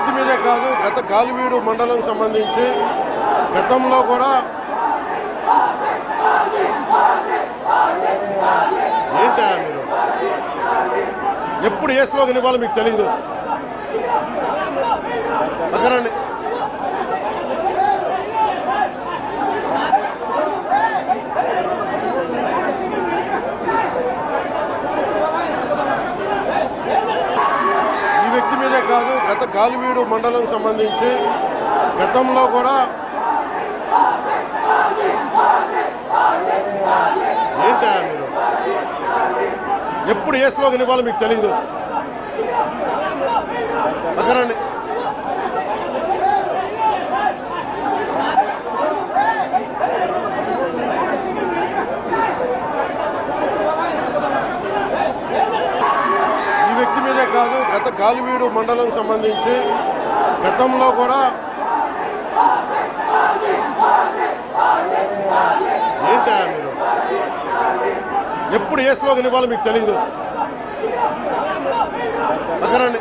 వ్యక్తి మీదే కాదు, గత గాలివీడు మండలం సంబంధించి గతంలో కూడా ఏంటా మీరు ఎప్పుడు ఏ స్లోగన్ ఇవ్వాలో మీకు తెలియదు. పక్కనండి. ఈ వ్యక్తి మీదే కాదు, గత గాలివీడు మండలం సంబంధించి గతంలో కూడా ఏంటా మీరు ఎప్పుడు ఏ స్లోగన్ ఇవ్వాలో మీకు తెలియదు. పక్కనండి. ఈ వ్యక్తి మీదే కాదు, గత గాలివీడు మండలం సంబంధించి గతంలో కూడా ఏంటా మీరు ఎప్పుడు ఏ స్లోగన్ ఇవ్వాలో మీకు తెలియదు. పక్కనండి.